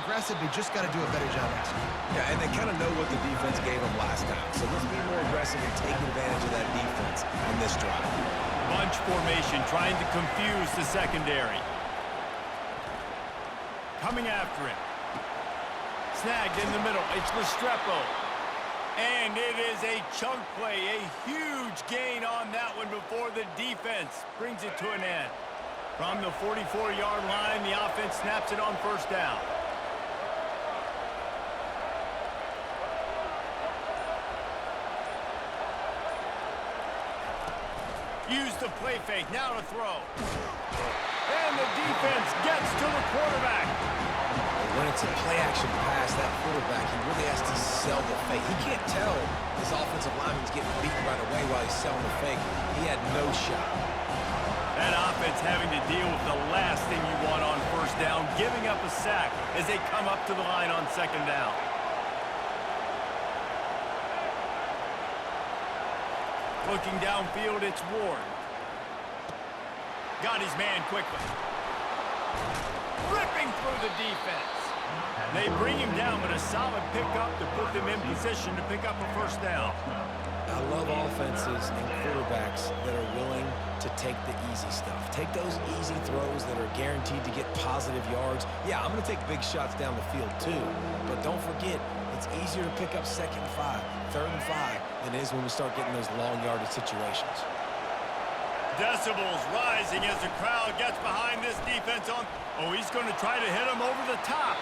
aggressive. They just got to do a better job executing. Yeah, and they kind of know what the defense gave them last time. So let's be more aggressive and take advantage of that defense in this drive. Bunch formation, trying to confuse the secondary. Coming after him. Snagged in the middle. It's Restrepo. And it is a chunk play. A huge gain on that one before the defense brings it to an end. From the 44-yard line, the offense snaps it on first down. Use the play fake, now to throw. And the defense gets to the quarterback. When it's a play-action pass, that quarterback, he really has to sell the fake. He can't tell his offensive lineman's getting beaten right away while he's selling the fake. He had no shot. That offense having to deal with the last thing you want on first down, giving up a sack as they come up to the line on second down. Looking downfield, it's Ward. Got his man quickly. Ripping through the defense. They bring him down, but a solid pickup to put them in position to pick up a first down. I love offenses and quarterbacks that are willing to take the easy stuff. Take those easy throws that are guaranteed to get positive yards. Yeah, I'm going to take big shots down the field too, but don't forget, it's easier to pick up 2nd and 5, 3rd and 5 than it is when we start getting those long yardage situations. Decibels rising as the crowd gets behind this defense on. Oh, he's going to try to hit him over the top.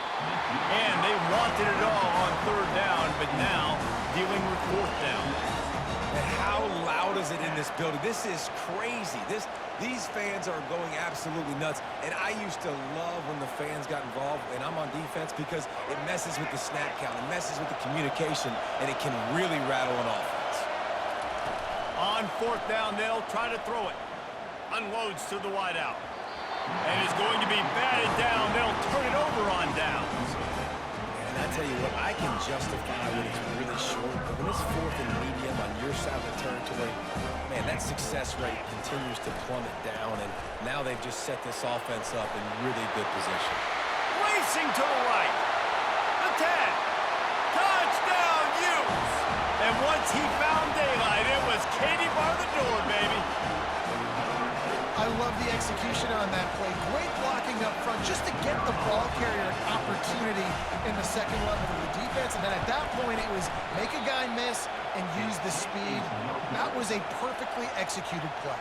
And they wanted it all on 3rd down, but now dealing with 4th down. And how loud is it in this building? This is crazy. These fans are going absolutely nuts. And I used to love when the fans got involved, and I'm on defense, because it messes with the snap count, it messes with the communication, and it can really rattle an offense. On 4th down, they'll try to throw it. Unloads to the wideout. And it's going to be batted down. They'll turn it over on downs. And I tell you what, I can justify when it's really short, but when it's 4th and medium on your side of the territory, man, that success rate continues to plummet down, and now they've just set this offense up in really good position. Racing to the right. The 10. Touchdown, Utes. And once he found daylight, it was Katie bar the door, baby. I love the execution on that play. Great blocking up front just to get the ball carrier an opportunity in the second level of the defense. And then at that point, it was make a guy miss and use the speed. That was a perfectly executed play.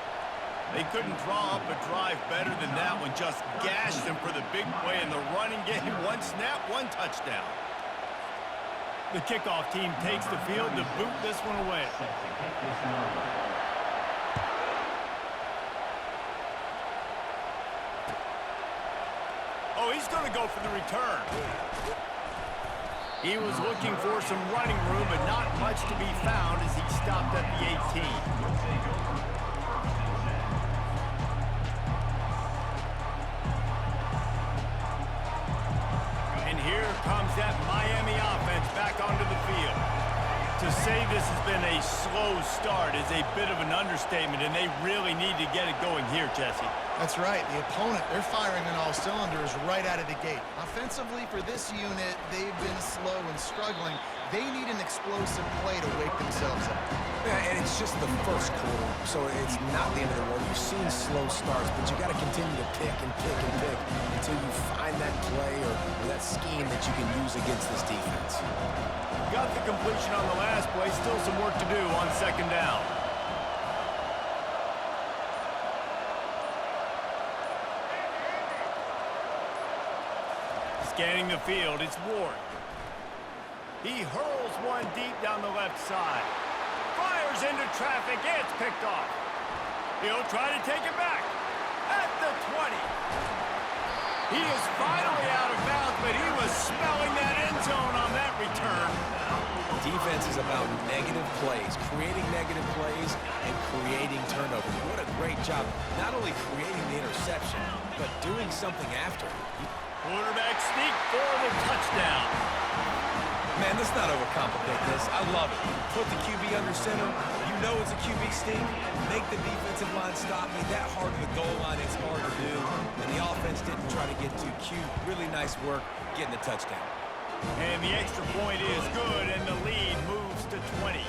They couldn't draw up a drive better than that one. Just gashed them for the big play in the running game. 1 snap, 1 touchdown. The kickoff team takes the field to boot this one away. Oh, he's going to go for the return. He was looking for some running room, but not much to be found as he stopped at the 18. And here comes that Miami offense back onto the field. To say this has been a slow start is a bit of an understatement, and they really need to get it going here, Jesse. That's right. The opponent, they're firing on all cylinders right out of the gate. Offensively, for this unit, they've been slow and struggling. They need an explosive play to wake themselves up. Yeah, and it's just the first quarter, so it's not the end of the world. You've seen slow starts, but you got to continue to pick and pick and pick until you find that play or that scheme that you can use against this defense. Got the completion on the last play. Still some work to do on second down. Scanning the field, it's Ward. He hurls one deep down the left side. Fires into traffic, it's picked off. He'll try to take it back at the 20. He is finally out of bounds, but he was smelling that end zone on that return. Defense is about negative plays, creating negative plays and creating turnovers. What a great job, not only creating the interception, but doing something after. Quarterback sneak for the touchdown. Man, let's not overcomplicate this. I love it. Put the QB under center. You you know it's a QB sneak, make the defensive line stop me. That hard to the goal line, it's hard to do. And the offense didn't try to get too cute. Really nice work getting the touchdown. And the extra point is good, and the lead moves to 20.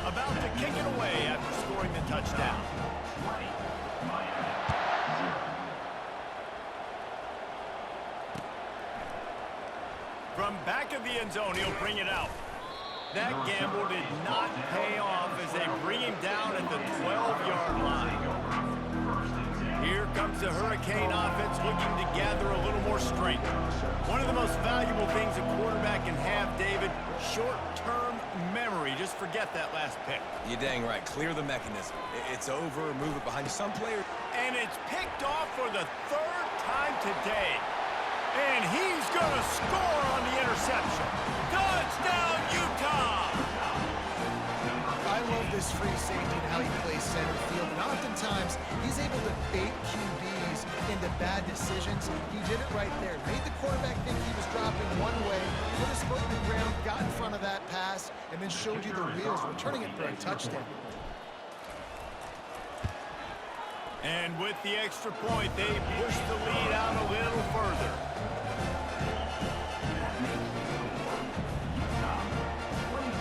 About to kick it away after scoring the touchdown. From back of the end zone, he'll bring it out. That gamble did not pay off as they bring him down at the 12-yard line. Here comes the Hurricane offense looking to gather a little more strength. One of the most valuable things a quarterback can have, David, short-term memory. Just forget that last pick. You're dang right. Clear the mechanism. It's over. Move it behind you. Some players... And it's picked off for the third time today. And he's going to score on the interception. Touchdown, Utah! I love this free safety and how he plays center field. And oftentimes, he's able to bait QBs into bad decisions. He did it right there. Made the quarterback think he was dropping one way, put his foot in the ground, got in front of that pass, and then showed you the wheels, returning it for a touchdown. And with the extra point, they push the lead out a little further.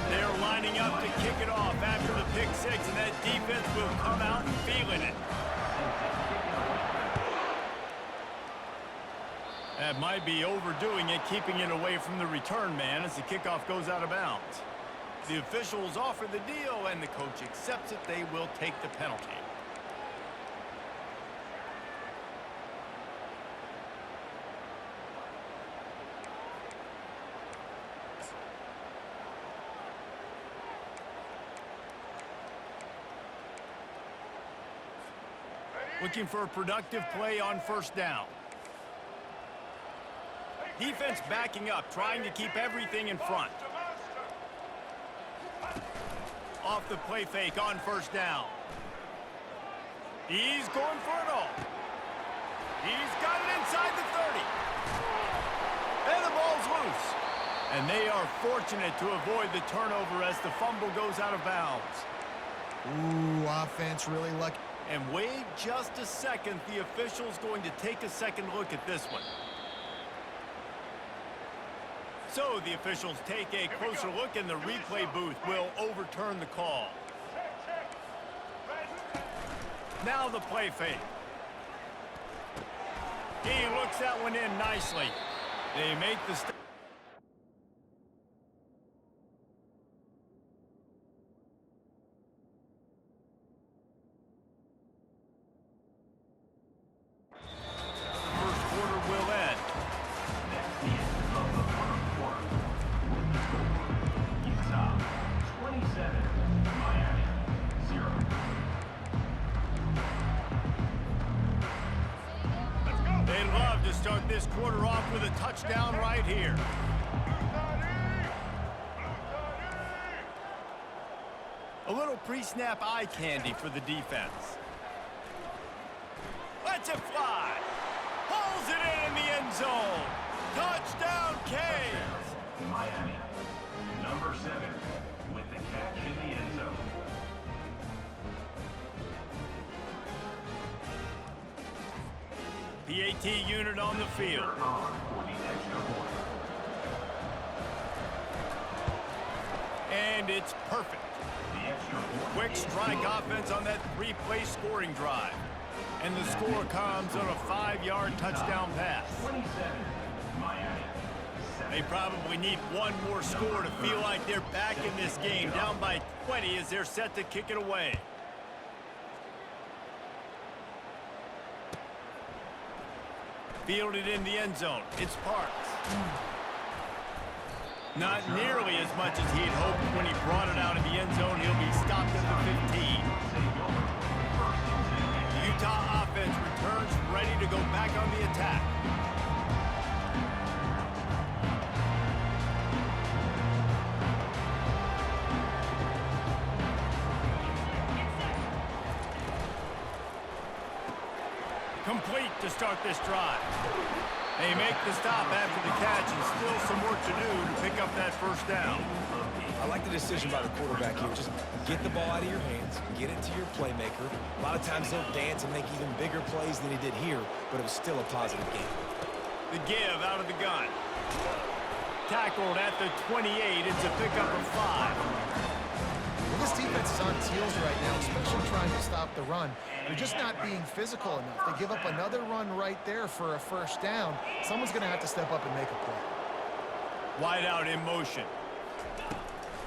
They're lining up to kick it off after the pick six, and that defense will come out feeling it. That might be overdoing it, keeping it away from the return man as the kickoff goes out of bounds. The officials offer the deal, and the coach accepts it. They will take the penalty. Looking for a productive play on first down. Defense backing up, trying to keep everything in front. Off the play fake on first down. He's going for it all. He's got it inside the 30. And the ball's loose. And they are fortunate to avoid the turnover as the fumble goes out of bounds. Ooh, offense really lucky. And wait just a second, the official's going to take a second look at this one. So the officials take a closer look, and the replay booth will overturn the call. Now the play fake. He looks that one in nicely. They make the stop. Start this quarter off with a touchdown right here. A little pre-snap eye candy for the defense. Lets it fly. Pulls it in the end zone. Touchdown, Canes. Miami. Number 7 with the catch in the end zone. PAT unit on the field. And it's perfect. Quick strike offense on that 3-play scoring drive. And the score comes on a 5-yard touchdown pass. They probably need one more score to feel like they're back in this game, down by 20 as they're set to kick it away. Fielded in the end zone. It's Parks. Not nearly as much as he had hoped when he brought it out of the end zone. He'll be stopped at the 15. The Utah offense returns ready to go back on the attack. Complete to start this drive. They make the stop after the catch and still some work to do to pick up that first down. I like the decision by the quarterback here. Just get the ball out of your hands, get it to your playmaker. A lot of times they'll dance and make even bigger plays than he did here, but it was still a positive game. The give out of the gun. Tackled at the 28. It's a pickup of 5. Well, this defense is on its heels right now, especially trying to stop the run. They're just not being physical enough. They give up another run right there for a first down. Someone's going to have to step up and make a play. Wide out in motion.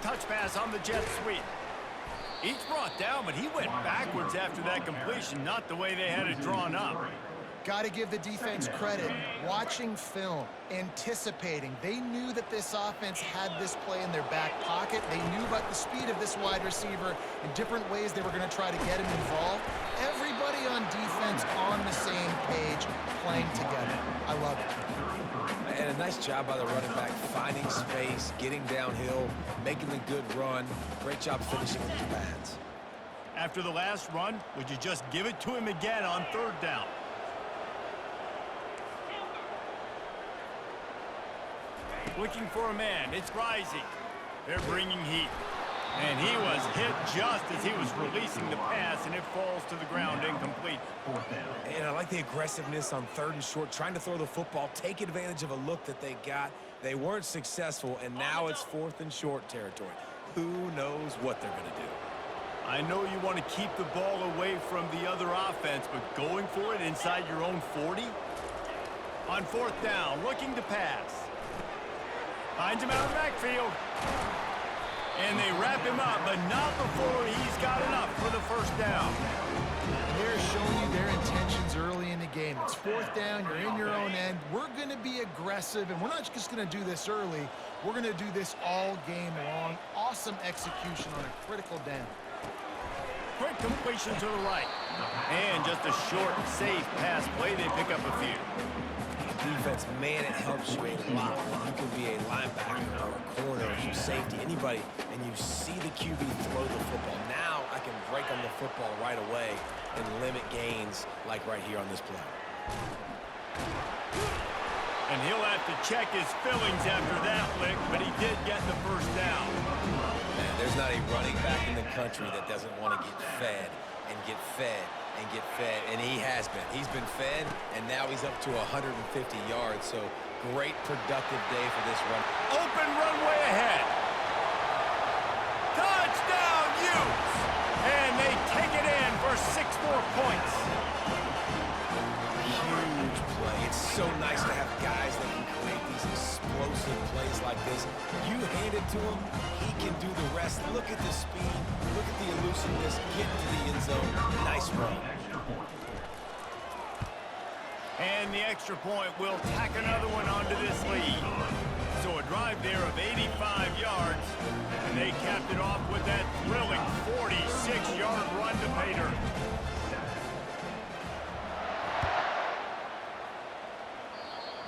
Touch pass on the jet sweep. He's brought down, but he went backwards after that completion, not the way they had it drawn up. Got to give the defense credit. Watching film, anticipating. They knew that this offense had this play in their back pocket. They knew about the speed of this wide receiver and different ways they were going to try to get him involved. Everybody on defense on the same page, playing together. I love it. And a nice job by the running back, finding space, getting downhill, making the good run. Great job finishing with his pads. After the last run, would you just give it to him again on third down? Looking for a man. It's Rising. They're bringing heat. And he was hit just as he was releasing the pass, and it falls to the ground incomplete. And I like the aggressiveness on third and short, trying to throw the football, take advantage of a look that they got. They weren't successful, and now it's fourth and short territory. Who knows what they're going to do? I know you want to keep the ball away from the other offense, but going for it inside your own 40? On fourth down, looking to pass. Finds him out of the backfield. And they wrap him up, but not before he's got enough for the first down. They're showing you their intentions early in the game. It's fourth down, you're in your own end. We're going to be aggressive, and we're not just going to do this early. We're going to do this all game long. Awesome execution on a critical down. Quick completion to the right. And just a short, safe pass play. They pick up a few. Defense, man, it helps you a lot when you can be a linebacker or a corner or some safety, anybody, and you see the QB throw the football. Now I can break on the football right away and limit gains like right here on this play. And he'll have to check his fillings after that lick, but he did get the first down. Man, there's not a running back in the country that doesn't want to get fed and get fed and get fed, and he has been. He's been fed, and now he's up to 150 yards, so great productive day for this run. Open runway ahead. Touchdown, Utes! And they take it in for 6 more points. Huge play. It's so nice to have guys that can create these explosive plays like this. You hand it to him, he can do the rest. Look at the speed. Look at the elusiveness. Get to the end zone. Nice run. And the extra point will tack another one onto this lead. So a drive there of 85 yards. And they capped it off with that thrilling 46-yard run to pay dirt.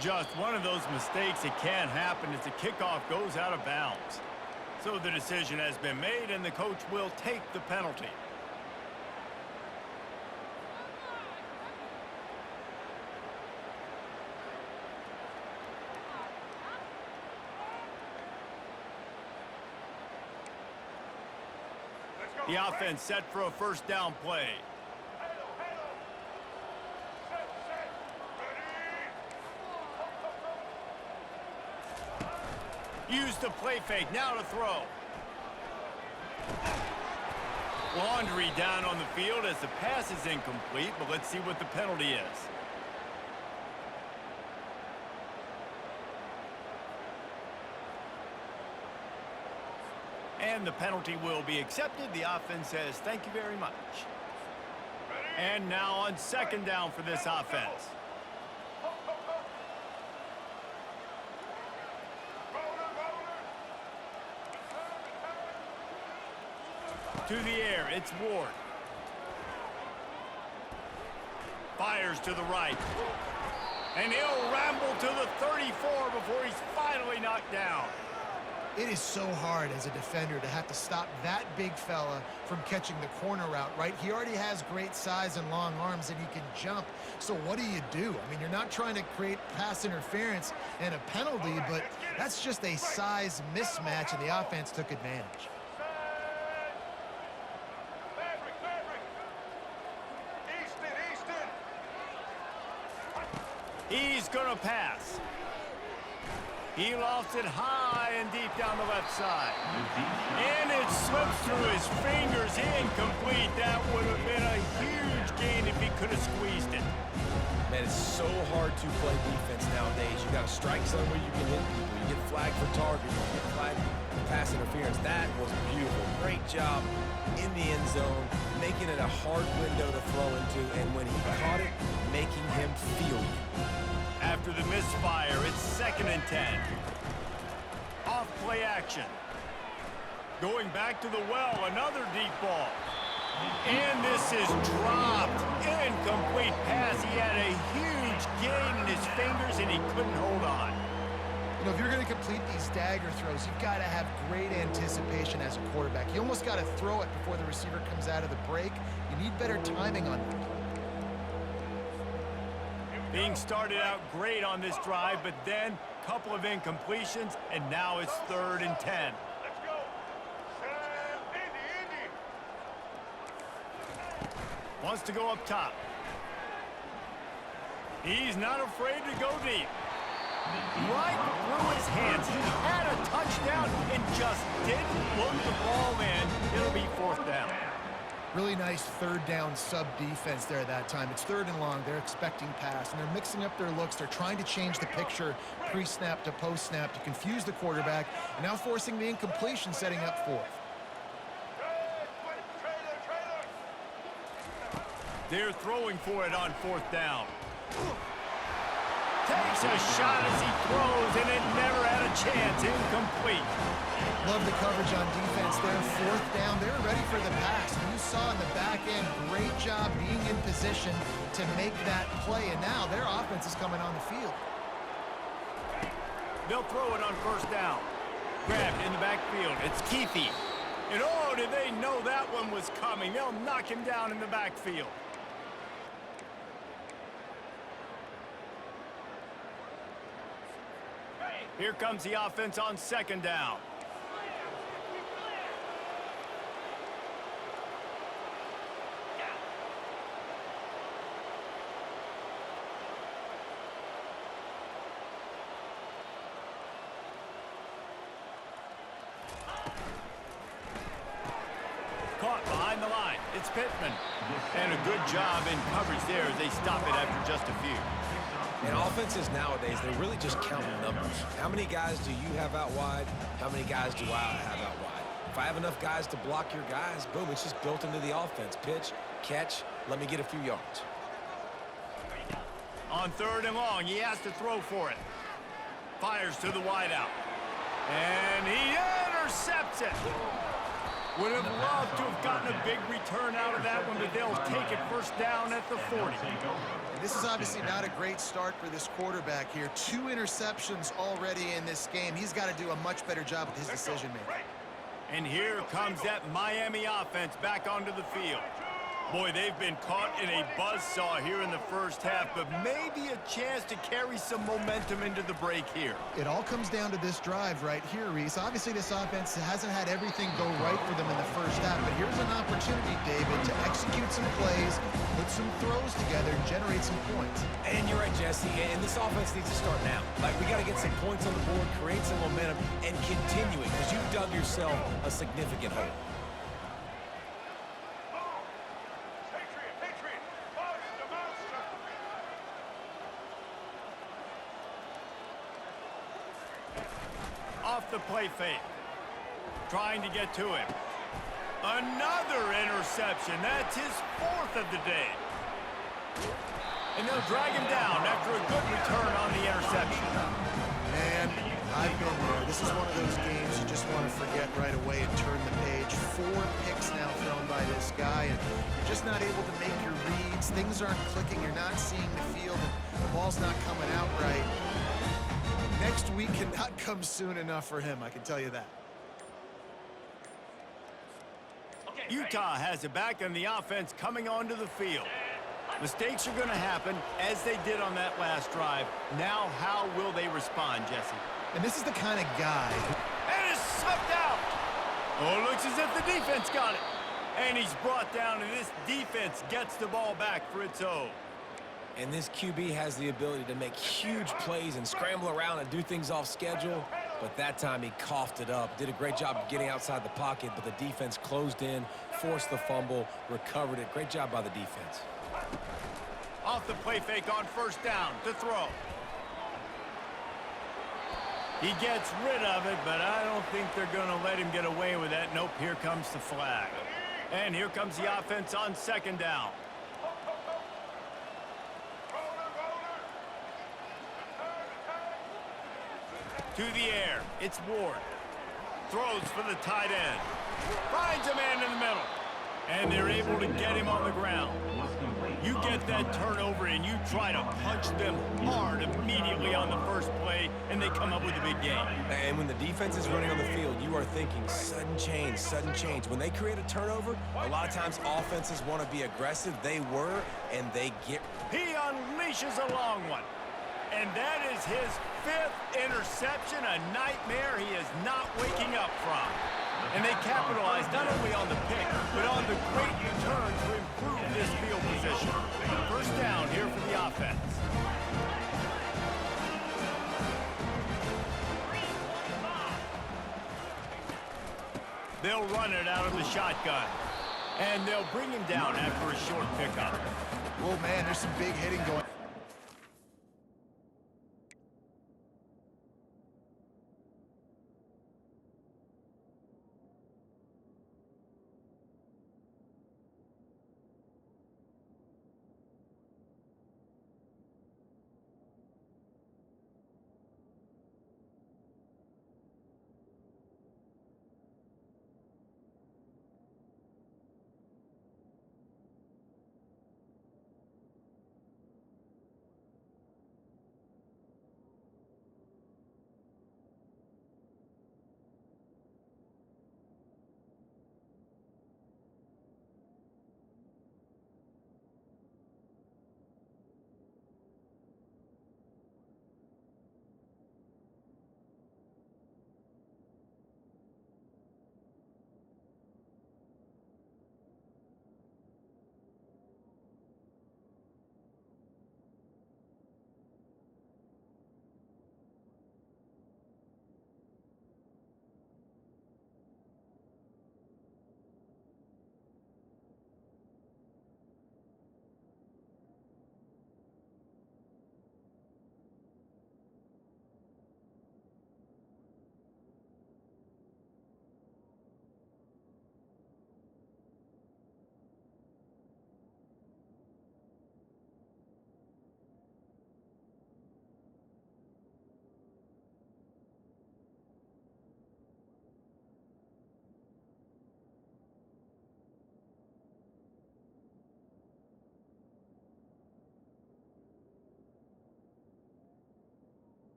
Just one of those mistakes that can happen as the kickoff goes out of bounds. So the decision has been made, and the coach will take the penalty. The offense set for a first down play. Use the play fake, now to throw. Laundry down on the field as the pass is incomplete, but let's see what the penalty is. And the penalty will be accepted. The offense says, thank you very much. And now on second down for this offense. To the air, it's Ward. Fires to the right. And he'll ramble to the 34 before he's finally knocked down. It is so hard as a defender to have to stop that big fella from catching the corner route, right? He already has great size and long arms, and he can jump. So what do? I mean, you're not trying to create pass interference and a penalty, but that's just a size mismatch, and the offense took advantage. He's gonna pass. He lofts it high and deep down the left side. And it slips through his fingers, incomplete. That would have been a huge gain if he could have squeezed it. Man, it's so hard to play defense nowadays. You got a strike zone where you can hit people. You get flagged for targeting. You get flagged for pass interference. That was beautiful. Great job in the end zone, making it a hard window to throw into, and when he caught it, making him feel you. After the misfire, it's 2nd and 10. Off play action. Going back to the well, another deep ball. And this is dropped. Incomplete pass. He had a huge gain in his fingers, and he couldn't hold on. You know, if you're going to complete these dagger throws, you've got to have great anticipation as a quarterback. You almost got to throw it before the receiver comes out of the break. You need better timing on that play. Being started out great on this drive, but then a couple of incompletions, and now it's 3rd and 10. Let's go. Indy. Wants to go up top. He's not afraid to go deep. Right through his hands. He had a touchdown and just didn't look the ball in. It'll be 4th down. Really nice 3rd down sub defense there that time. It's 3rd and long. They're expecting pass, and they're mixing up their looks. They're trying to change the picture pre-snap to post-snap to confuse the quarterback, and now forcing the incompletion, setting up 4th. They're throwing for it on 4th down. Takes a shot as he throws, and it never had a chance. Incomplete. Love the coverage on defense there. 4th down. They were ready for the pass. And you saw in the back end, great job being in position to make that play. And now their offense is coming on the field. They'll throw it on 1st down. Grabbed in the backfield. It's Keithy. And oh, did they know that one was coming. They'll knock him down in the backfield. Here comes the offense on 2nd down. Caught behind the line. It's Pittman. And a good job in coverage there as they stop it after just a few. And offenses nowadays, they really just count numbers. How many guys do you have out wide? How many guys do I have out wide? If I have enough guys to block your guys, boom, it's just built into the offense. Pitch, catch, let me get a few yards. On 3rd and long, he has to throw for it. Fires to the wideout. And he intercepts it. Would have loved to have gotten a big return out of that one, but they'll take it 1st down at the 40. This is obviously not a great start for this quarterback here. 2 interceptions already in this game. He's got to do a much better job with his decision-making. And here comes that Miami offense back onto the field. Boy, they've been caught in a buzzsaw here in the 1st half, but maybe a chance to carry some momentum into the break here. It all comes down to this drive right here, Reese. Obviously, this offense hasn't had everything go right for them in the 1st half, but here's an opportunity, David, to execute some plays, put some throws together, and generate some points. And you're right, Jesse, and this offense needs to start now. Like, we got to get some points on the board, create some momentum, and continue it, because you've dug yourself a significant hole. Off the play fake. Trying to get to him. Another interception. That's his 4th of the day. And they'll drag him down after a good return on the interception. Man, I've been there. This is one of those games you just want to forget right away and turn the page. 4 picks now thrown by this guy, and you're just not able to make your reads. Things aren't clicking. You're not seeing the field. The ball's not coming out right. Next week cannot come soon enough for him, I can tell you that. Utah has it back, and the offense coming onto the field. Mistakes are going to happen, as they did on that last drive. Now, how will they respond, Jesse? And this is the kind of guy And it's swept out! Oh, it looks as if the defense got it. And he's brought down, and this defense gets the ball back for its own. And this QB has the ability to make huge plays and scramble around and do things off schedule. But that time he coughed it up. Did a great job of getting outside the pocket, but the defense closed in, forced the fumble, recovered it. Great job by the defense. Off the play fake on first down to throw. He gets rid of it, but I don't think they're going to let him get away with that. Nope, here comes the flag. And here comes the offense on second down. To the air, it's Ward. Throws for the tight end. Finds a man in the middle. And they're able to get him on the ground. You get that turnover and you try to punch them hard immediately on the first play, and they come up with a big game. And when the defense is running on the field, you are thinking sudden change, sudden change. When they create a turnover, a lot of times offenses want to be aggressive. They were, and they get... He unleashes a long one. And that is his 5th interception, a nightmare he is not waking up from. And they capitalize not only on the pick, but on the great return to improve this field position. First down here for the offense. They'll run it out of the shotgun. And they'll bring him down after a short pickup. oh man, there's some big hitting going.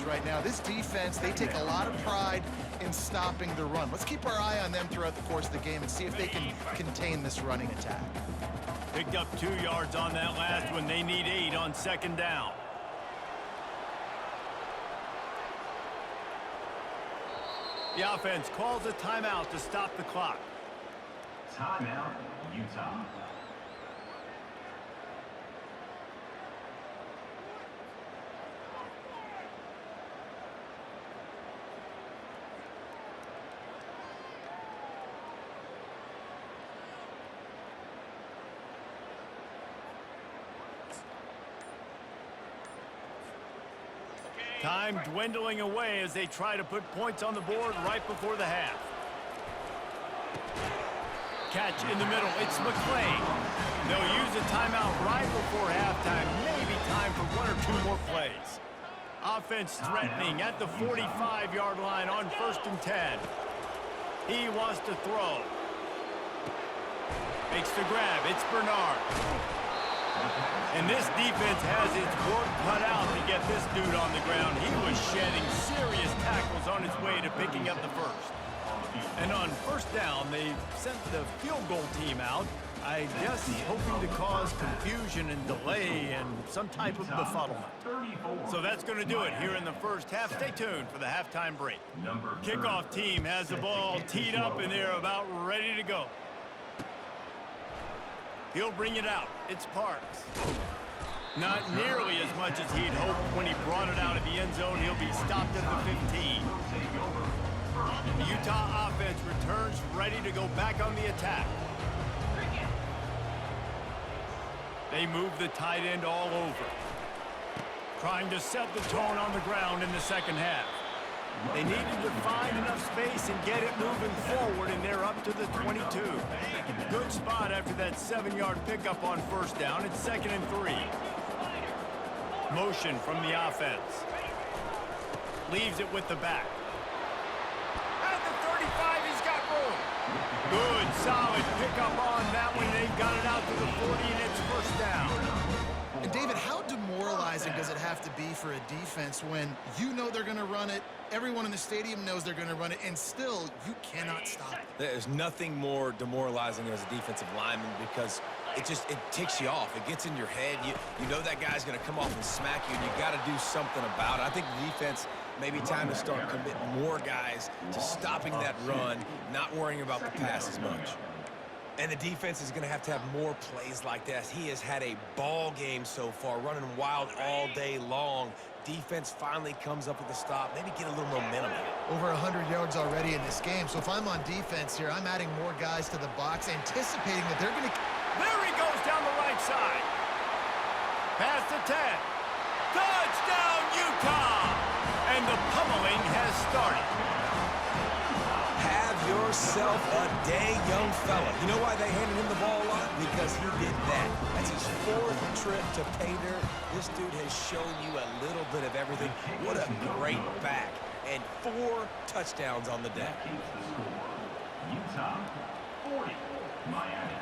Right now, this defense, they take a lot of pride in stopping the run. Let's keep our eye on them throughout the course of the game and see if they can contain this running attack. Picked up 2 yards on that last one. They need 8 on second down. The offense calls a timeout to stop the clock. Timeout, Utah. Time dwindling away as they try to put points on the board right before the half. Catch in the middle, it's McClain. They'll use a timeout right before halftime, maybe time for 1 or 2 more plays. Offense threatening at the 45-yard line on 1st and 10. He wants to throw. Makes the grab. It's Bernard. And this defense has its work cut out to get this dude on the ground. He was shedding serious tackles on his way to picking up the first. And on 1st down, they sent the field goal team out, I guess hoping to cause confusion and delay and some type of befuddlement. So that's going to do it here in the first half. Stay tuned for the halftime break. Kickoff team has the ball teed up and they're about ready to go. He'll bring it out. It's Parks. Not nearly as much as he'd hoped when he brought it out of the end zone. He'll be stopped at the 15. The Utah offense returns ready to go back on the attack. They move the tight end all over. Trying to set the tone on the ground in the second half. They needed to find enough space and get it moving forward, and they're up to the 22. Good spot after that 7-yard pickup on 1st down. It's 2nd and 3. Motion from the offense. Leaves it with the back. At the 35, he's got room. Good, solid pickup on that one. They've got it out to the 40, and it's 1st down. And David, how demoralizing does it have to be for a defense when you know they're going to run it, everyone in the stadium knows they're going to run it, and still you cannot stop it? There's nothing more demoralizing as a defensive lineman because it ticks you off. It gets in your head. You know that guy's going to come off and smack you, and you got to do something about it. I think the defense maybe time to start committing more guys to stopping that run, not worrying about the pass as much. And the defense is going to have more plays like that. He has had a ball game so far, running wild all day long. Defense finally comes up with a stop, maybe get a little momentum. Over 100 yards already in this game. So if I'm on defense here, I'm adding more guys to the box, anticipating that they're going to... There he goes down the right side. Past the 10. Touchdown, Utah! And the pummeling has started. Have yourself a day, young fella. You know why they handed him the ball a lot? Because he did that. That's his 4th trip to pay dirt. This dude has shown you a little bit of everything. What a great back. And 4 touchdowns on the day. Utah 40, Miami.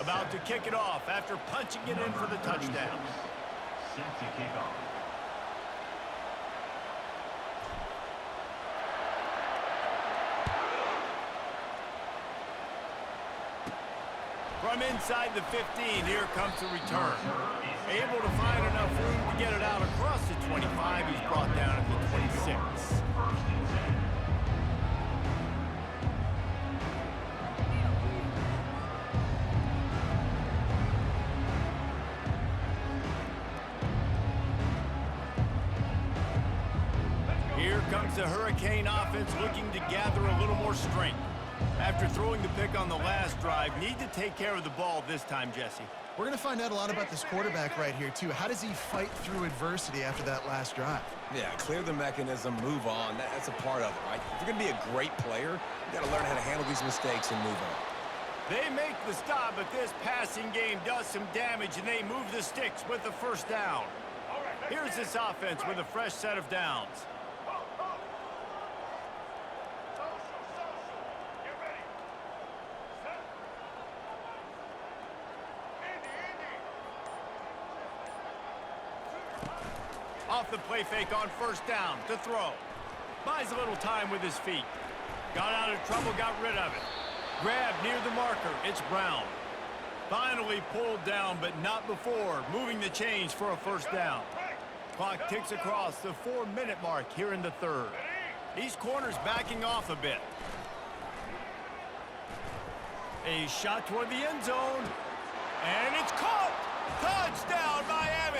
About to kick it off after punching it in for the touchdown. Set to kick off. From inside the 15, here comes the return. Able to find enough room to get it out across the 25. He's brought down at the 26. Here comes the Hurricane offense looking to gather a little more strength. After throwing the pick on the last drive, need to take care of the ball this time, Jesse. We're going to find out a lot about this quarterback right here, too. How does he fight through adversity after that last drive? Yeah, clear the mechanism, move on. That's a part of it, right? If you're going to be a great player, you got to learn how to handle these mistakes and move on. They make the stop, but this passing game does some damage, and they move the sticks with the 1st down. Here's this offense with a fresh set of downs. Off the play fake on 1st down to throw. Buys a little time with his feet. Got out of trouble, got rid of it. Grab near the marker. It's Brown. Finally pulled down, but not before. Moving the chains for a 1st down. Clock ticks across the 4-minute mark here in the 3rd. These corners backing off a bit. A shot toward the end zone. And it's caught! Touchdown, Miami!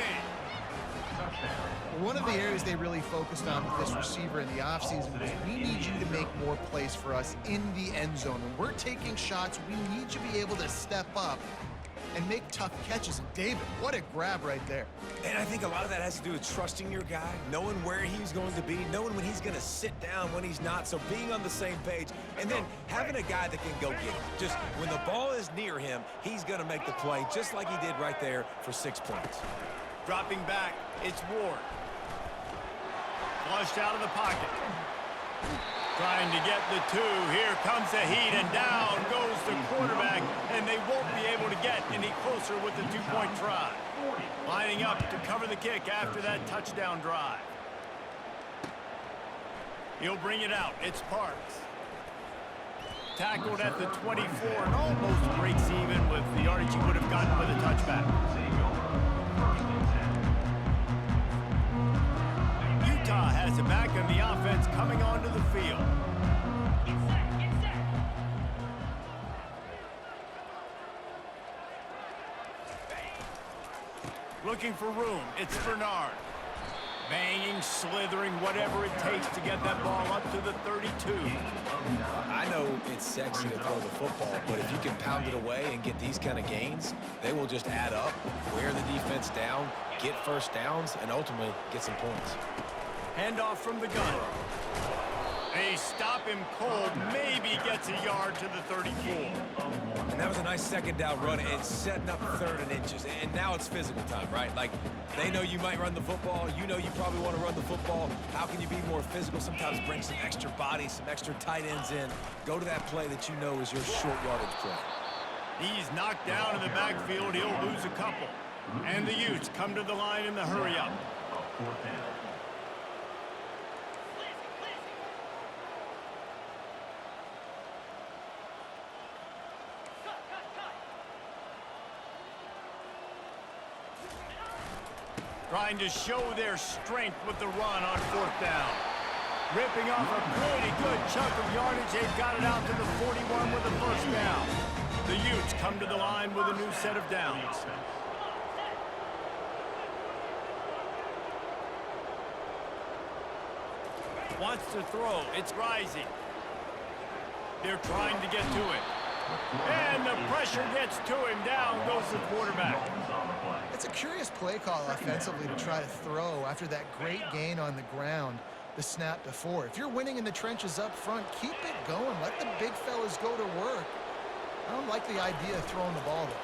One of the areas they really focused on with this receiver in the offseason was we need you to make more plays for us in the end zone. When we're taking shots, we need you to be able to step up and make tough catches. And David, what a grab right there. And I think a lot of that has to do with trusting your guy, knowing where he's going to be, knowing when he's going to sit down, when he's not, so being on the same page, and then having a guy that can go get it. Just when the ball is near him, he's going to make the play, just like he did right there for 6 points. Dropping back, it's Ward. Flushed out of the pocket. Trying to get the two. Here comes the heat, and down goes the quarterback, and they won't be able to get any closer with the two-point try. Lining up to cover the kick after that touchdown drive. He'll bring it out. It's Parks. Tackled at the 24 and almost breaks even with the yardage he would have gotten with a touchback. Utah has it back, and the offense coming onto the field. Looking for room. It's Bernard. Banging, slithering, whatever it takes to get that ball up to the 32. I know it's sexy to throw the football, but if you can pound it away and get these kind of gains, they will just add up, wear the defense down, get first downs, and ultimately get some points. Handoff from the gun. They stop him cold, maybe gets a yard to the 34. And that was a nice second down run and setting up 3rd and inches. And now it's physical time, right? Like, they know you might run the football. You know you probably want to run the football. How can you be more physical? Sometimes bring some extra body, some extra tight ends in. Go to that play that you know is your short yardage play. He's knocked down in the backfield. He'll lose a couple. And the Utes come to the line in the hurry-up. Trying to show their strength with the run on 4th down. Ripping off a pretty good chunk of yardage. They've got it out to the 41 with the 1st down. The Utes come to the line with a new set of downs. Wants to throw. It's Rising. They're trying to get to him. And the pressure gets to him. Down goes the quarterback. It's a curious play call offensively to try to throw after that great gain on the ground the snap before. If you're winning in the trenches up front, keep it going. Let the big fellas go to work. I don't like the idea of throwing the ball there.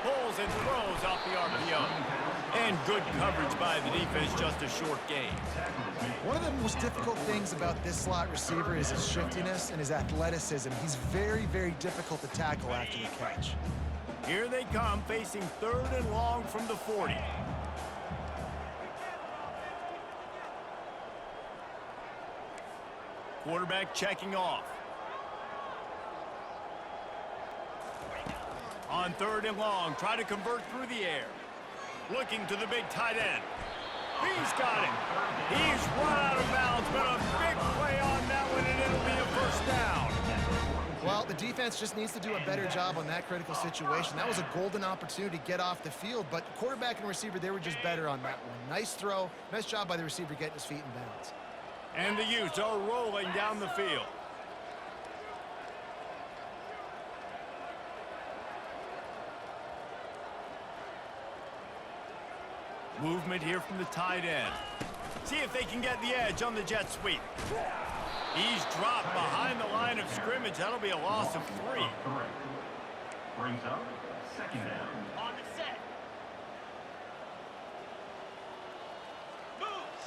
Pulls and throws off the RPO. And good coverage by the defense, just a short gain. One of the most difficult things about this slot receiver is his shiftiness and his athleticism. He's very, very difficult to tackle after the catch. Here they come, facing 3rd and long from the 40. Quarterback checking off. On 3rd and long, try to convert through the air. Looking to the big tight end. He's got it. He's run out of bounds, but a big play on that one, and it'll be a 1st down. Well, the defense just needs to do a better job on that critical situation. That was a golden opportunity to get off the field, but quarterback and receiver, they were just better on that one. Nice throw. Nice job by the receiver getting his feet in bounds. And the Utes are rolling down the field. Movement here from the tight end. See if they can get the edge on the jet sweep. He's dropped behind the line of scrimmage. That'll be a loss of 3. Brings up 2nd down. On the set. Moves.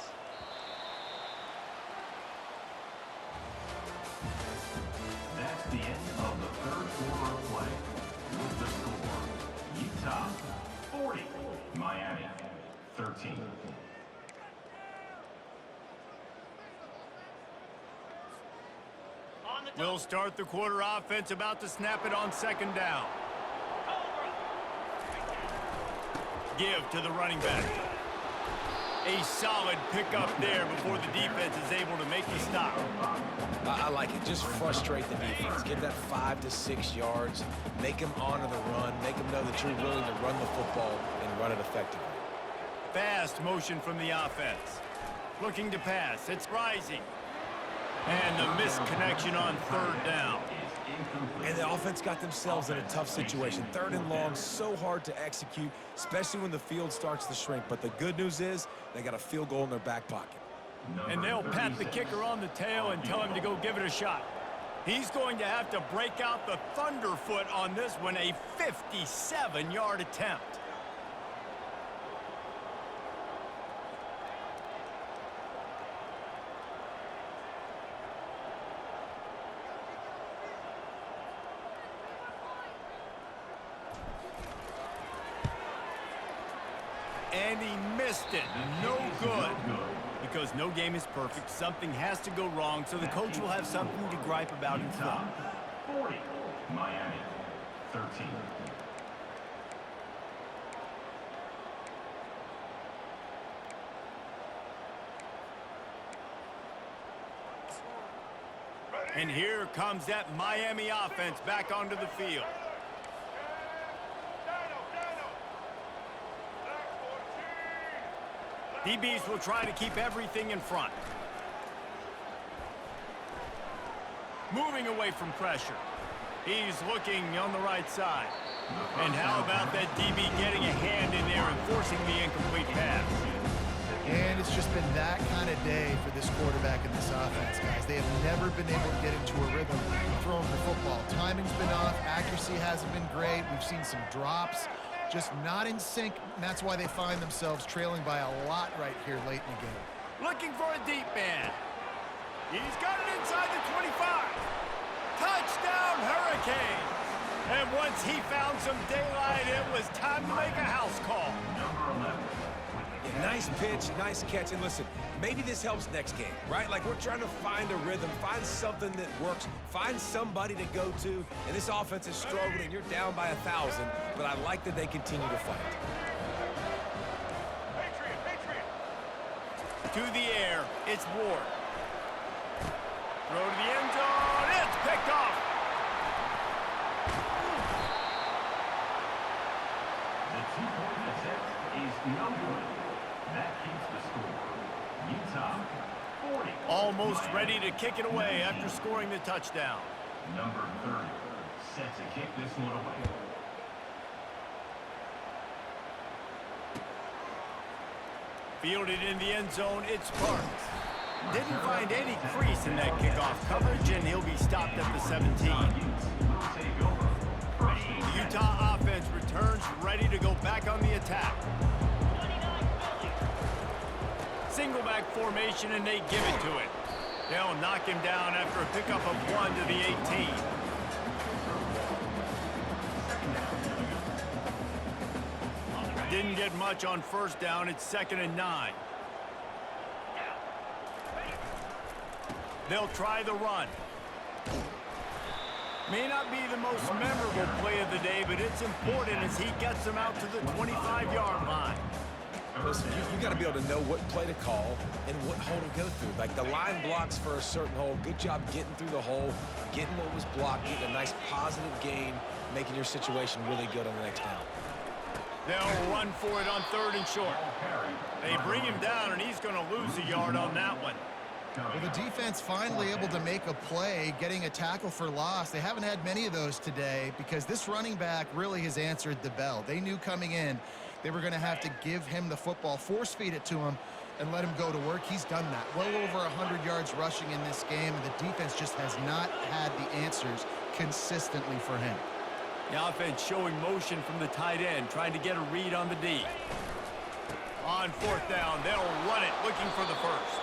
That's the end of the 3rd quarter of play. With the score, Utah 40, Miami 13. We'll start the quarter offense, about to snap it on 2nd down. Give to the running back. A solid pickup there before the defense is able to make the stop. I like it. Just frustrate the defense. Get that 5 to 6 yards. Make them honor the run. Make them know that you're willing to run the football and run it effectively. Fast motion from the offense. Looking to pass. It's Rising. And the misconnection on 3rd down. And the offense got themselves in a tough situation. 3rd and long, so hard to execute, especially when the field starts to shrink. But the good news is they got a field goal in their back pocket. And they'll pat the kicker on the tail and tell him to go give it a shot. He's going to have to break out the thunderfoot on this one, a 57-yard attempt. and he missed it. No good. Because no game is perfect, something has to go wrong, so the coach will have something to gripe about in film. 40, Miami, 13. And here comes that Miami offense back onto the field. DBs will try to keep everything in front. Moving away from pressure. He's looking on the right side. And how about that DB getting a hand in there and forcing the incomplete pass? And it's just been that kind of day for this quarterback and this offense, guys. They have never been able to get into a rhythm throwing the football. Timing's been off. Accuracy hasn't been great. We've seen some drops. Just not in sync, and that's why they find themselves trailing by a lot right here late in the game. Looking for a deep man. He's got it inside the 25. Touchdown, Hurricanes! And once he found some daylight, it was time to make a house call. Yeah, nice pitch, nice catch, and listen, maybe this helps next game, right? Like, we're trying to find a rhythm, find something that works, find somebody to go to, and this offense is struggling. You're down by 1,000, but I like that they continue to fight. To the air, it's Ward. Throw to the end zone, it's picked off. The 2-point attempt is no good. That keeps the score. Utah, 40. Almost ready to kick it away after scoring the touchdown. Number 30, set to kick this one away. Fielded in the end zone, it's Sparks. Didn't find any crease in that kickoff coverage, and he'll be stopped at the 17. The Utah offense returns ready to go back on the attack. Single back formation, and they give it to it. They'll knock him down after a pickup of 1 to the 18. Didn't get much on first down. It's 2nd and 9. They'll try the run. May not be the most memorable play of the day, but it's important as he gets them out to the 25-yard line. Listen, you got to be able to know what play to call and what hole to go through. Like, the line blocks for a certain hole. Good job getting through the hole, getting what was blocked, getting a nice positive gain, making your situation really good on the next down. They'll run for it on 3rd and short. They bring him down, and he's going to lose a yard on that one. Well, the defense finally able to make a play, getting a tackle for loss. They haven't had many of those today because this running back really has answered the bell. They knew coming in they were going to have to give him the football, force-feed it to him, and let him go to work. He's done that. Well over 100 yards rushing in this game, and the defense just has not had the answers consistently for him. The offense showing motion from the tight end, trying to get a read on the D. On 4th down, they'll run it, looking for the first.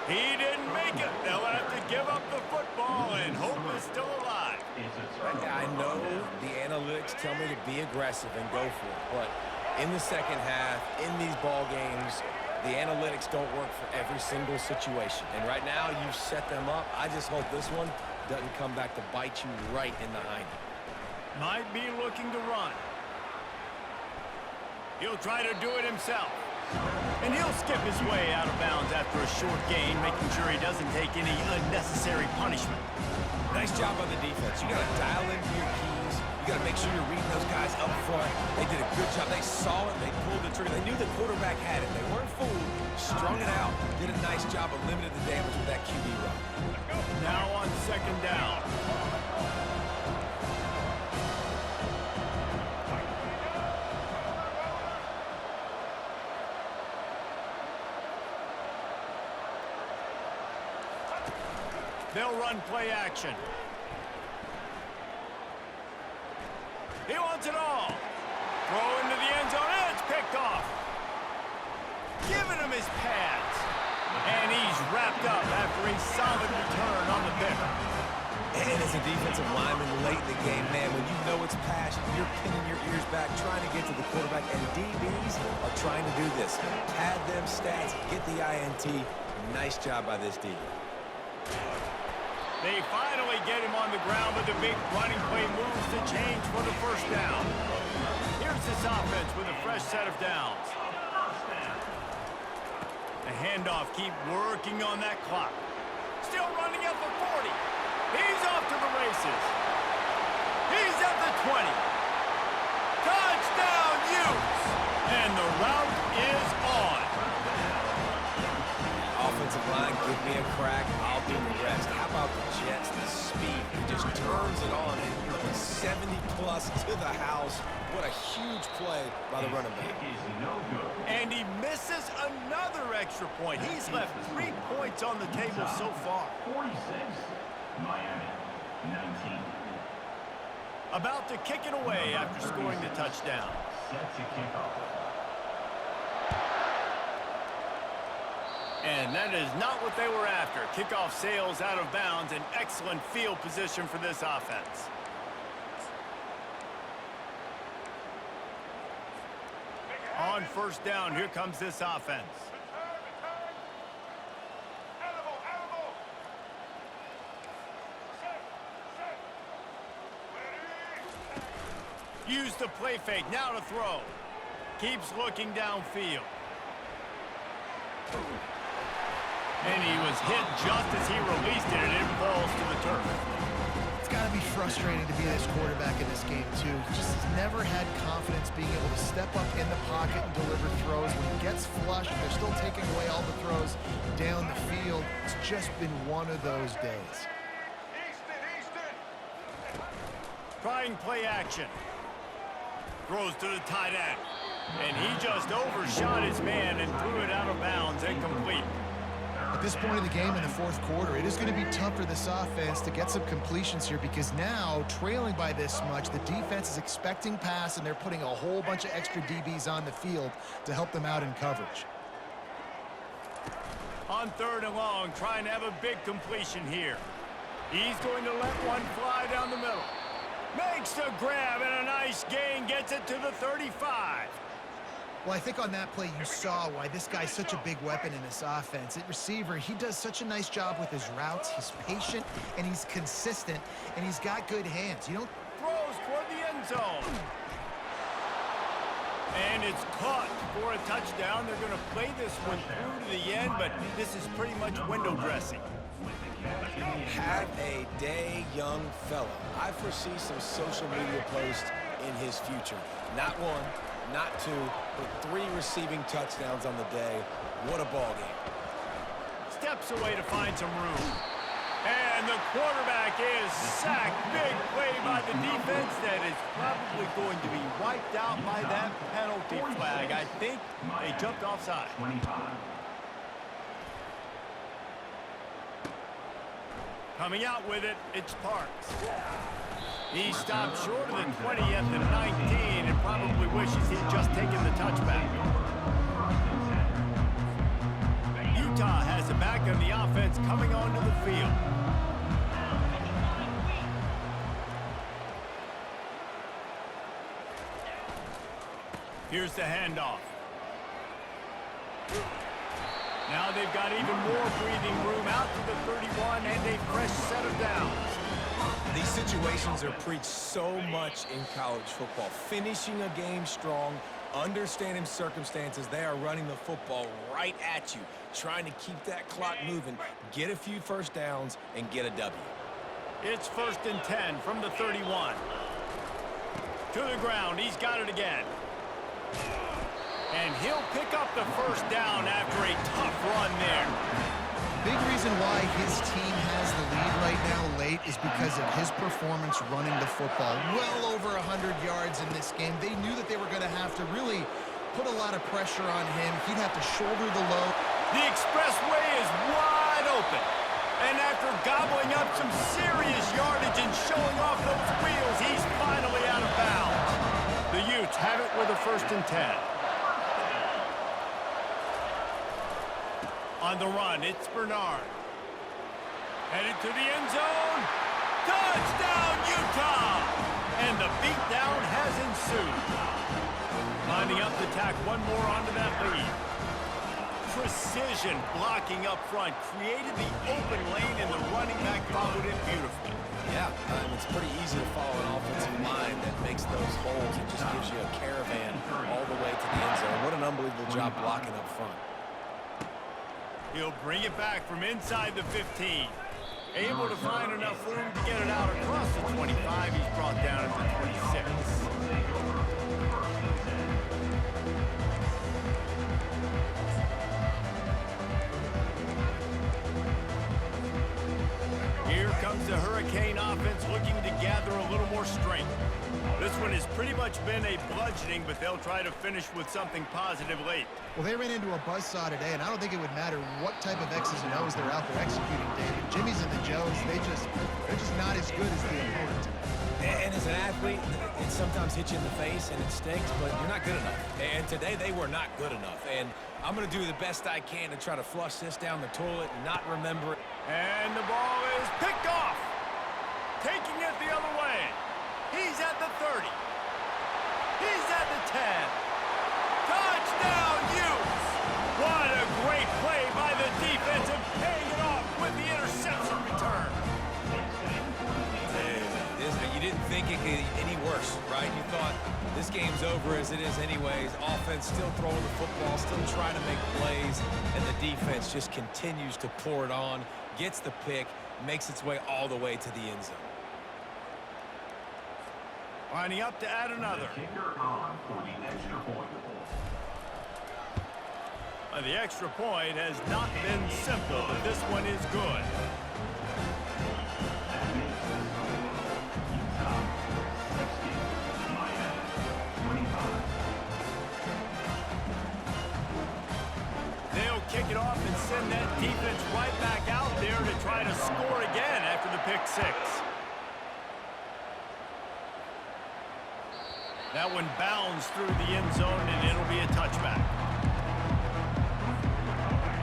He didn't make it. They'll have to give up the football, and hope is still alive. I know the analytics tell me to be aggressive and go for it, but in the second half, in these ball games, the analytics don't work for every single situation. And right now, you've set them up. I just hope this one doesn't come back to bite you right in the hind. Might be looking to run. He'll try to do it himself. And he'll skip his way out of bounds after a short gain, making sure he doesn't take any unnecessary punishment. Nice job on the defense. You got to dial into your keys. You got to make sure you're reading those guys up front. They did a good job. They saw it. They pulled the trigger. They knew the quarterback had it. They weren't fooled. Strung it out. Did a nice job of limiting the damage with that QB run. Now on 2nd down. They'll run play action. He wants it all. Throw into the end zone, and it's picked off. Giving him his pads. And he's wrapped up after a solid return on the pick. And And as a defensive lineman late in the game, man, when you know it's passion, you're pinning your ears back, trying to get to the quarterback, and DBs are trying to do this. Pad them stats, get the INT. Nice job by this D. They finally get him on the ground, but the big running play moves the change for the first down. Here's this offense with a fresh set of downs. The handoff, keep working on that clock. Still running up the 40. He's off to the races. He's at the 20. Touchdown, Utes! And the route is on. Offensive line, give me a crack, I'll do the rest. How about the Jets, the speed? He just turns it on and 70-plus to the house. What a huge play by the running back. And he misses another extra point. He's left 3 points on the table so far. 46, Miami, 19. About to kick it away after scoring the touchdown. Set to kick off. And that is not what they were after. Kickoff sails out of bounds. An excellent field position for this offense. On first down, here comes this offense. Use the play fake, now to throw. Keeps looking downfield. And he was hit just as he released it, and it falls to the turf. It's got to be frustrating to be this quarterback in this game, too. He just has never had confidence being able to step up in the pocket and deliver throws. When he gets flushed, they're still taking away all the throws down the field. It's just been one of those days. Trying play action. Throws to the tight end. And he just overshot his man and threw it out of bounds, incomplete. At this point in the game in the fourth quarter, it is going to be tough for this offense to get some completions here because now, trailing by this much, the defense is expecting pass and they're putting a whole bunch of extra DBs on the field to help them out in coverage. On third and long, trying to have a big completion here. He's going to let one fly down the middle. Makes the grab and a nice gain, gets it to the 35. Well, I think on that play you saw why this guy's such a big weapon in this offense. At receiver, he does such a nice job with his routes. He's patient, and he's consistent, and he's got good hands. You don't... Throws toward the end zone. And it's caught for a touchdown. They're going to play this one through to the end, but this is pretty much window dressing. Have a day, young fella. I foresee some social media posts in his future. Not one, not two, but 3 receiving touchdowns on the day. What a ball game. Steps away to find some room. And the quarterback is sacked. Big play by the defense that is probably going to be wiped out by that penalty flag. I think they jumped offside. 25. Coming out with it, it's Parks. He stopped short of the 20 at the 19 and probably wishes he'd just taken the touchback. Utah has it back on the offense coming onto the field. Here's the handoff. Now they've got even more breathing room out to the 31 and a fresh set of downs. These situations are preached so much in college football. Finishing a game strong, understanding circumstances. They are running the football right at you, trying to keep that clock moving, get a few first downs, and get a W. It's 1st and 10 from the 31. To the ground, he's got it again. And he'll pick up the first down after a tough run there. Big reason why his team has the lead right now late is because of his performance running the football. Well over 100 yards in this game. They knew that they were going to have to really put a lot of pressure on him. He'd have to shoulder the load. The expressway is wide open. And after gobbling up some serious yardage and showing off those wheels, he's finally out of bounds. The Utes have it with a 1st and 10. On the run, it's Bernard. Headed to the end zone. Touchdown! beatdown has ensued. Lining up to tack one more onto that lead. Precision blocking up front created the open lane, and the running back followed it beautifully. Yeah, it's pretty easy to follow an offensive line that makes those holes. It just gives you a caravan all the way to the end zone. What an unbelievable job blocking up front. He'll bring it back from inside the 15. Able to find enough room to get it out across the 25. He's brought down at the 26. Here comes the Hurricane offense looking to gather a little more strength. This one has pretty much been a bludgeoning, but they'll try to finish with something positive late. Well, they ran into a buzzsaw today, and I don't think it would matter what type of X's and O's they're out there executing, David. Jimmy's and the Joes, they're just not as good as the opponent today. And as an athlete, it sometimes hits you in the face and it stinks, but you're not good enough. And today they were not good enough. And I'm going to do the best I can to try to flush this down the toilet and not remember it. And the ball is picked off. Taking it the other way. He's at the 30. He's at the 10. Touchdown, Utes! What a great play by the defense and paying it off with the interception return. You didn't think it could get any worse, right? You thought this game's over as it is anyways. Offense still throwing the football, still trying to make plays, and the defense just continues to pour it on, gets the pick, makes its way all the way to the end zone. Lining up to add another. Kicker on for the extra point. The extra point has not been simple, but this one is good. That makes the score Utah 60, Miami 25. They'll kick it off and send that defense right back out there to try to score again after the pick six. That one bounds through the end zone, and it'll be a touchback.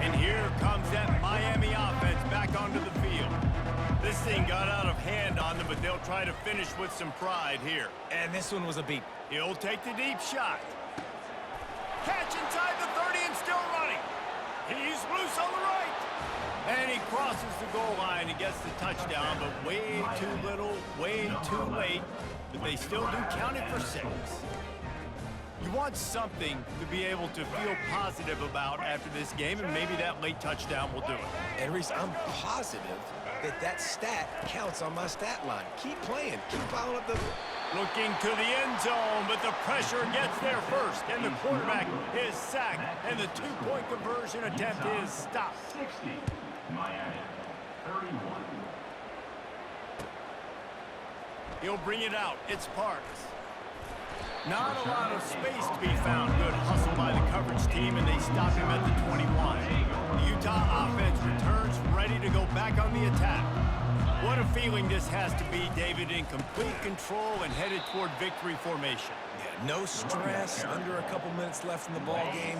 And here comes that Miami offense back onto the field. This thing got out of hand on them, but they'll try to finish with some pride here. And this one was a beat. He'll take the deep shot. Catch inside the 30 and still running. He's loose on the right. And he crosses the goal line and gets the touchdown, but way too little, way too late. But they still do count it for 6. You want something to be able to feel positive about after this game, and maybe that late touchdown will do it. And Reese, I'm positive that stat counts on my stat line. Keep playing. Keep piling up the... Looking to the end zone, but the pressure gets there first, and the quarterback is sacked, and the two-point conversion attempt is stopped. 60, Miami 31. He'll bring it out. It's Parks. Not a lot of space to be found. Good hustle by the coverage team, and they stop him at the 21. The Utah offense returns ready to go back on the attack. What a feeling this has to be, David, in complete control and headed toward victory formation. Yeah, no stress, under a couple minutes left in the ball game.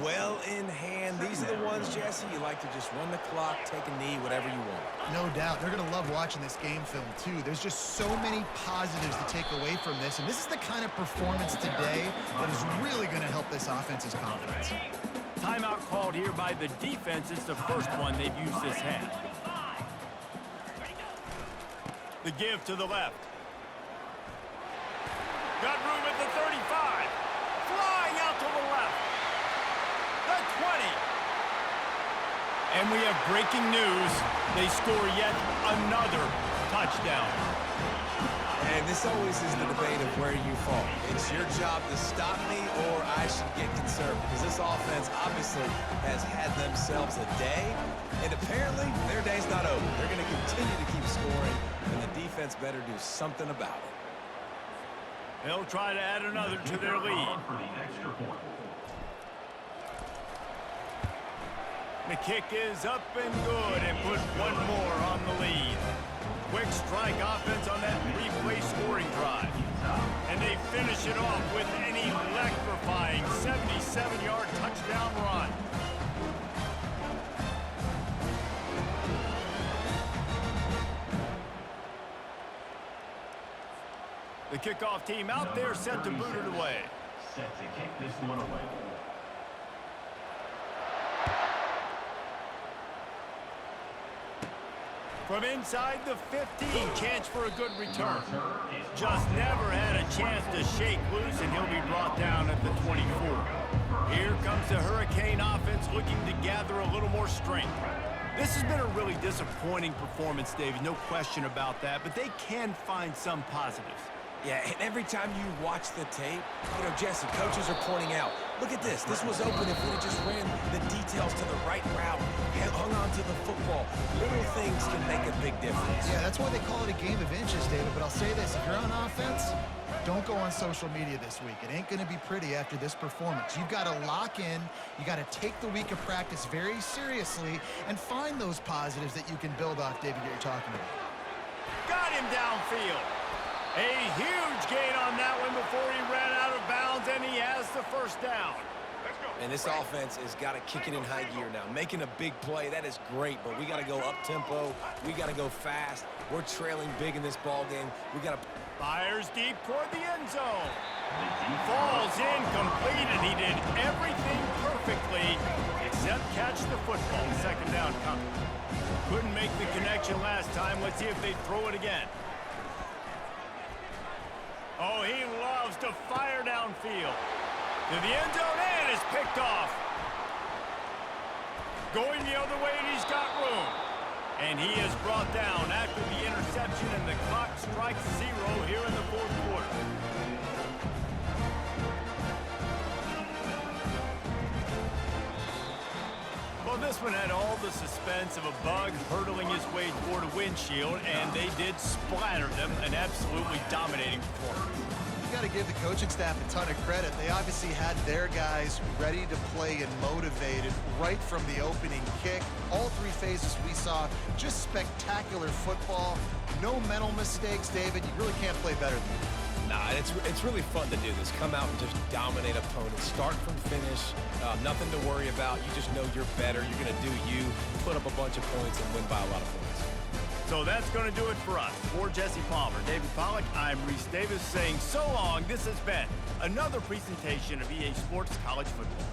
Well in hand. These are the ones, Jesse, you like to just run the clock, take a knee, whatever you want. No doubt. They're going to love watching this game film, too. There's just so many positives to take away from this, and this is the kind of performance today that is really going to help this offense's confidence. Timeout called here by the defense. It's the first one they've used this half. The give to the left. Got room at the 35. Flying out to the left. The 20. And we have breaking news. They score yet another touchdown. And this always is the debate of where you fall. It's your job to stop me or I should get concerned, because this offense obviously has had themselves a day, and apparently their day's not over. They're going to continue to keep scoring, and the defense better do something about it. They'll try to add another to their lead. For the extra point. The kick is up and good, and put one more on the lead. Quick strike offense on that three-play scoring drive. And they finish it off with an electrifying 77-yard touchdown run. The kickoff team out there set to boot it away. Set to kick this one away. From inside the 15, chance for a good return. Just never had a chance to shake loose, and he'll be brought down at the 24. Here comes the Hurricane offense looking to gather a little more strength. This has been a really disappointing performance, David, no question about that, but they can find some positives. Yeah, and every time you watch the tape, Jesse, coaches are pointing out, look at this. This was open if we had just ran the details to the right route, hung on to the football. Little things can make a big difference. Yeah, that's why they call it a game of inches, David. But I'll say this, if you're on offense, don't go on social media this week. It ain't going to be pretty after this performance. You've got to lock in. You got to take the week of practice very seriously and find those positives that you can build off, David, that you're talking about. Got him downfield. A huge gain on that one before he ran out of bounds, and he has the first down. And this offense has got to kick it in high gear now. Making a big play, that is great, but we got to go up-tempo. We got to go fast. We're trailing big in this ball game. We got to... Fires deep toward the end zone. Falls incomplete, and he did everything perfectly except catch the football. Second down coming. Couldn't make the connection last time. Let's see if they throw it again. Oh, he loves to fire downfield. To the end zone, and is picked off. Going the other way, and he's got room. And he is brought down after the interception, and the clock strikes 0 here in the fourth quarter. Well, this one had all the suspense of a bug hurtling his way toward a windshield, and they did splatter them, an absolutely dominating performance. You got to give the coaching staff a ton of credit. They obviously had their guys ready to play and motivated right from the opening kick. All three phases we saw, just spectacular football. No mental mistakes, David. You really can't play better than that. Nah, it's really fun to do this. Come out and just dominate opponents. Start from finish. Nothing to worry about. You just know you're better. You're going to do you, put up a bunch of points, and win by a lot of points. So that's going to do it for us. For Jesse Palmer, David Pollack, I'm Reese Davis saying so long. This has been another presentation of EA Sports College Football.